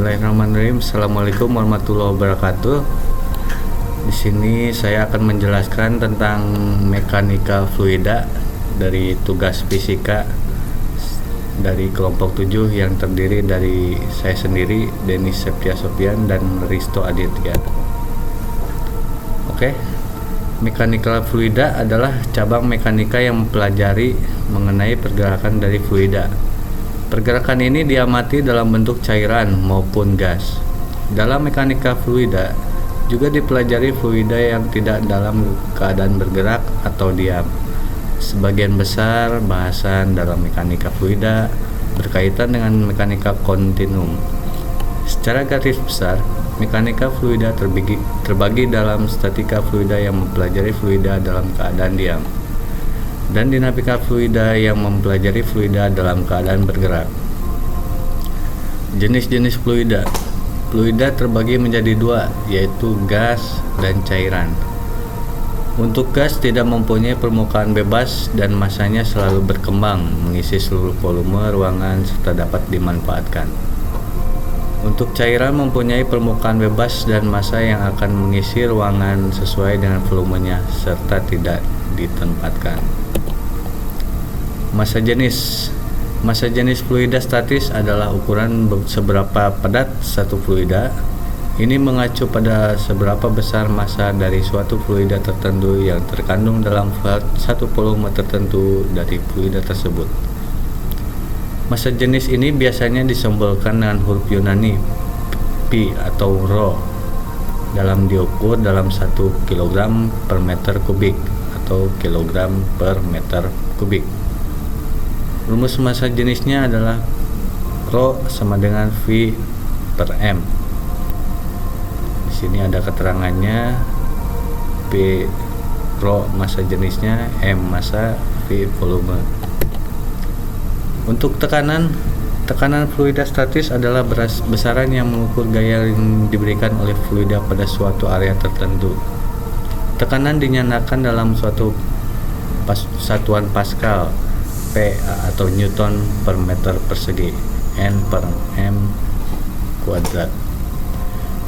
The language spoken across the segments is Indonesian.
Bismillahirrahmanirrahim. Assalamualaikum warahmatullahi wabarakatuh. Di sini saya akan menjelaskan tentang mekanika fluida dari tugas fisika dari kelompok 7 yang terdiri dari saya sendiri, Denis Septia Sofian, dan Risto Aditya. Oke. Mekanika fluida adalah cabang mekanika yang mempelajari mengenai pergerakan dari fluida. Pergerakan ini diamati dalam bentuk cairan maupun gas. Dalam mekanika fluida juga dipelajari fluida yang tidak dalam keadaan bergerak atau diam. Sebagian besar bahasan dalam mekanika fluida berkaitan dengan mekanika kontinum. Secara garis besar, mekanika fluida terbagi dalam statika fluida yang mempelajari fluida dalam keadaan diam, dan dinamika fluida yang mempelajari fluida dalam keadaan bergerak. Jenis-jenis fluida. Fluida terbagi menjadi dua, yaitu gas dan cairan. Untuk gas tidak mempunyai permukaan bebas dan masanya selalu berkembang, mengisi seluruh volume ruangan serta dapat dimanfaatkan. Untuk cairan mempunyai permukaan bebas dan massa yang akan mengisi ruangan sesuai dengan volumenya serta tidak ditempatkan. Massa jenis fluida statis adalah ukuran seberapa padat satu fluida. Ini mengacu pada seberapa besar massa dari suatu fluida tertentu yang terkandung dalam satu volume tertentu dari fluida tersebut. Massa jenis ini biasanya disimbolkan dengan huruf Yunani pi atau rho dalam diukur dalam 1 kg per meter kubik atau kg per meter kubik. Rumus massa jenisnya adalah rho sama dengan V per M. Di sini ada keterangannya, P rho massa jenisnya, M massa, V volume. Untuk tekanan fluida statis adalah besaran yang mengukur gaya yang diberikan oleh fluida pada suatu area tertentu. Tekanan dinyatakan dalam suatu satuan Pascal, P atau Newton per meter persegi, N per M kuadrat.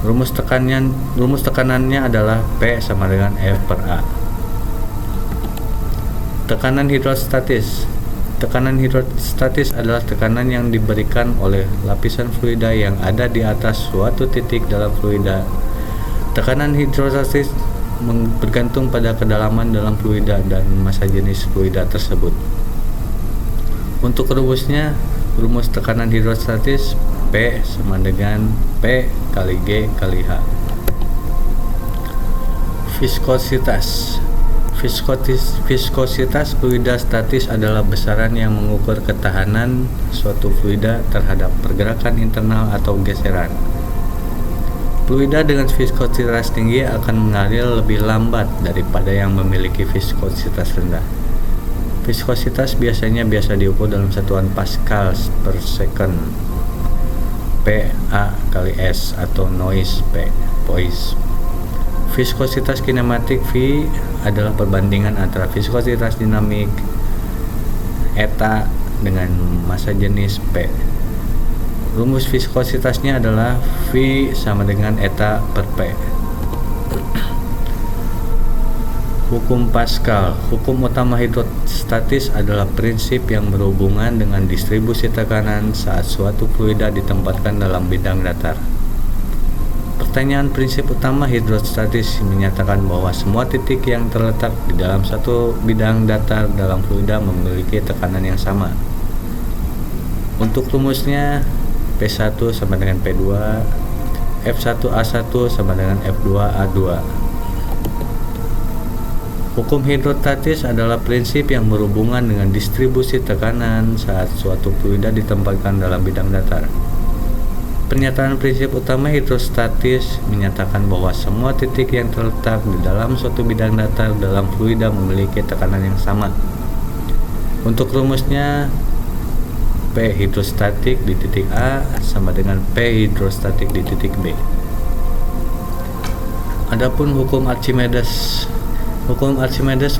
Rumus tekanannya adalah P sama dengan F per A. Tekanan hidrostatis. Tekanan hidrostatis adalah tekanan yang diberikan oleh lapisan fluida yang ada di atas suatu titik dalam fluida. Tekanan hidrostatis bergantung pada kedalaman dalam fluida dan massa jenis fluida tersebut. Untuk rumusnya, rumus tekanan hidrostatis P sama dengan P kali G kali H. Viskositas fluida statis adalah besaran yang mengukur ketahanan suatu fluida terhadap pergerakan internal atau geseran. Fluida dengan viskositas tinggi akan mengalir lebih lambat daripada yang memiliki viskositas rendah. Viskositas biasa diukur dalam satuan Pascal per second, P A kali S atau noise P, poise. Viskositas kinematik V adalah perbandingan antara viskositas dinamik eta dengan massa jenis P. Rumus viskositasnya adalah V sama dengan eta per P. Hukum Pascal. Hukum utama hidrostatis adalah prinsip yang berhubungan dengan distribusi tekanan saat suatu fluida ditempatkan dalam bidang datar. Pertanyaan prinsip utama hidrostatis menyatakan bahwa semua titik yang terletak di dalam satu bidang datar dalam fluida memiliki tekanan yang sama. Untuk rumusnya, P1 sama dengan P2, F1A1 sama dengan F2A2. Hukum hidrostatis adalah prinsip yang berhubungan dengan distribusi tekanan saat suatu fluida ditempatkan dalam bidang datar. Pernyataan prinsip utama hidrostatis menyatakan bahwa semua titik yang terletak di dalam suatu bidang datar dalam fluida memiliki tekanan yang sama. Untuk rumusnya, P hidrostatik di titik A sama dengan P hidrostatik di titik B. Adapun hukum Archimedes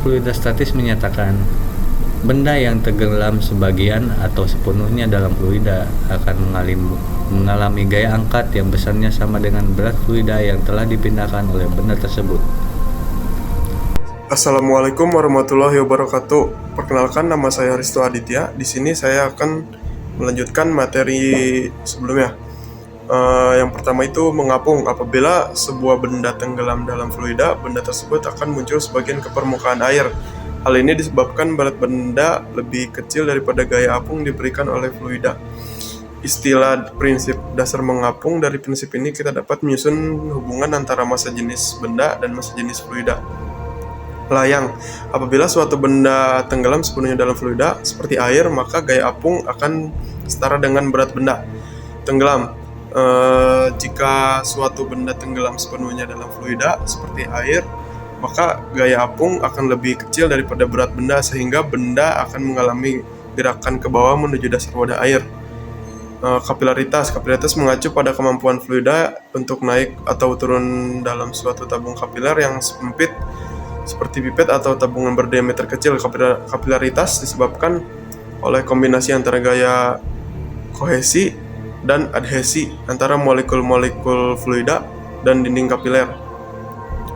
fluida statis menyatakan benda yang tenggelam sebagian atau sepenuhnya dalam fluida akan mengalami gaya angkat yang besarnya sama dengan berat fluida yang telah dipindahkan oleh benda tersebut. Assalamualaikum warahmatullahi wabarakatuh. Perkenalkan, nama saya Risto Aditya. Di sini saya akan melanjutkan materi sebelumnya. Yang pertama itu mengapung. Apabila sebuah benda tenggelam dalam fluida, benda tersebut akan muncul sebagian ke permukaan air. Hal ini disebabkan berat benda lebih kecil daripada gaya apung diberikan oleh fluida. Istilah prinsip dasar mengapung. Dari prinsip ini kita dapat menyusun hubungan antara massa jenis benda dan massa jenis fluida. Layang. Apabila suatu benda tenggelam sepenuhnya dalam fluida seperti air, maka gaya apung akan setara dengan berat benda tenggelam. Jika suatu benda tenggelam sepenuhnya dalam fluida seperti air, maka gaya apung akan lebih kecil daripada berat benda, sehingga benda akan mengalami gerakan ke bawah menuju dasar wadah air. Kapilaritas mengacu pada kemampuan fluida untuk naik atau turun dalam suatu tabung kapiler yang sempit seperti pipet atau tabungan berdiameter kecil. Kapilaritas disebabkan oleh kombinasi antara gaya kohesi dan adhesi antara molekul-molekul fluida dan dinding kapiler.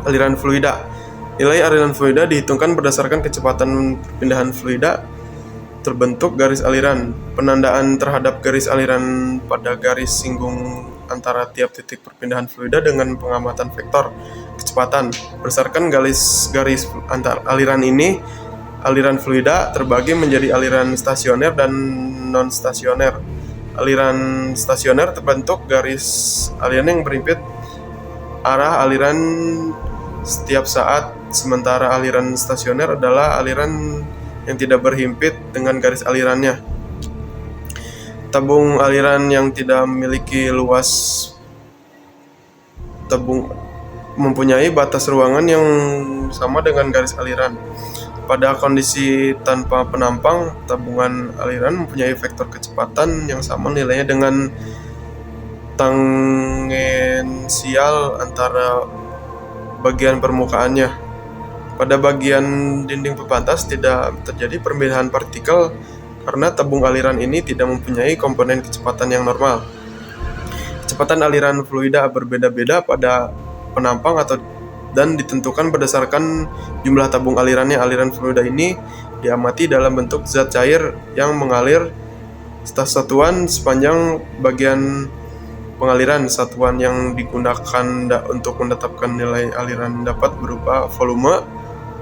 Aliran fluida. Nilai aliran fluida dihitungkan berdasarkan kecepatan perpindahan fluida. Terbentuk garis aliran. Penandaan terhadap garis aliran pada garis singgung antara tiap titik perpindahan fluida dengan pengamatan vektor kecepatan. Berdasarkan garis antar aliran ini, aliran fluida terbagi menjadi aliran stasioner dan non-stasioner. Aliran stasioner terbentuk garis aliran yang berhimpit arah aliran setiap saat, sementara aliran stasioner adalah aliran yang tidak berhimpit dengan garis alirannya. Tabung aliran yang tidak memiliki luas tabung mempunyai batas ruangan yang sama dengan garis aliran. Pada kondisi tanpa penampang, tabungan aliran mempunyai vektor kecepatan yang sama nilainya dengan tangensial antara bagian permukaannya. Pada bagian dinding pepantas tidak terjadi perpindahan partikel karena tabung aliran ini tidak mempunyai komponen kecepatan yang normal. Kecepatan aliran fluida berbeda-beda pada penampang dan ditentukan berdasarkan jumlah tabung alirannya. Aliran fluida ini diamati dalam bentuk zat cair yang mengalir satuan sepanjang bagian pengaliran. Satuan yang digunakan untuk menetapkan nilai aliran dapat berupa volume,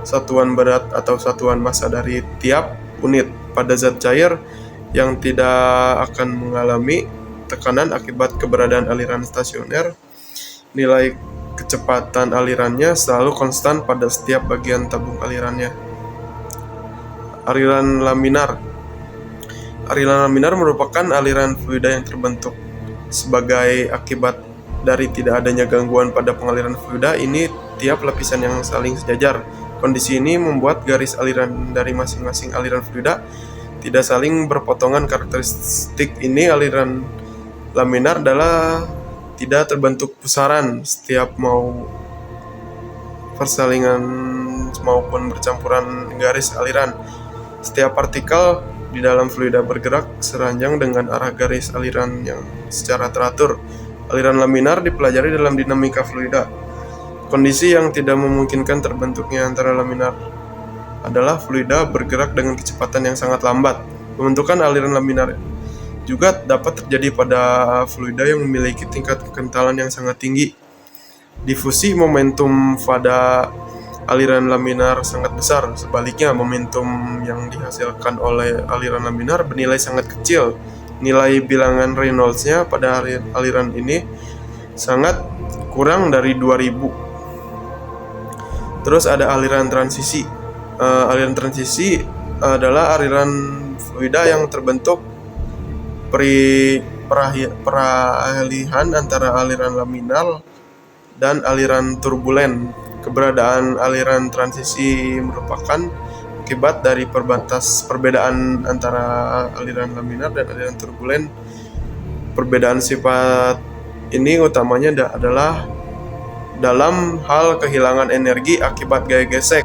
satuan berat atau satuan massa dari tiap unit. Pada zat cair yang tidak akan mengalami tekanan akibat keberadaan aliran stasioner, nilai kecepatan alirannya selalu konstan pada setiap bagian tabung alirannya. Aliran laminar. Aliran laminar merupakan aliran fluida yang terbentuk sebagai akibat dari tidak adanya gangguan pada pengaliran fluida ini tiap lapisan yang saling sejajar. Kondisi ini membuat garis aliran dari masing-masing aliran fluida tidak saling berpotongan. Karakteristik ini aliran laminar adalah tidak terbentuk pusaran setiap mau persalingan maupun bercampuran garis aliran. Setiap partikel di dalam fluida bergerak seranjang dengan arah garis aliran yang secara teratur. Aliran laminar dipelajari dalam dinamika fluida. Kondisi yang tidak memungkinkan terbentuknya antara laminar adalah fluida bergerak dengan kecepatan yang sangat lambat. Pembentukan aliran laminar juga dapat terjadi pada fluida yang memiliki tingkat kekentalan yang sangat tinggi. Difusi momentum pada aliran laminar sangat besar. Sebaliknya, momentum yang dihasilkan oleh aliran laminar bernilai sangat kecil. Nilai bilangan Reynolds-nya pada aliran ini sangat kurang dari 2000. Terus ada aliran transisi. Aliran transisi adalah aliran fluida yang terbentuk peralihan antara aliran laminar dan aliran turbulen. Keberadaan aliran transisi merupakan akibat dari perbedaan antara aliran laminar dan aliran turbulen. Perbedaan sifat ini utamanya adalah dalam hal kehilangan energi akibat gaya gesek.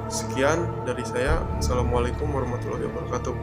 Sekian dari saya. Assalamualaikum warahmatullahi wabarakatuh.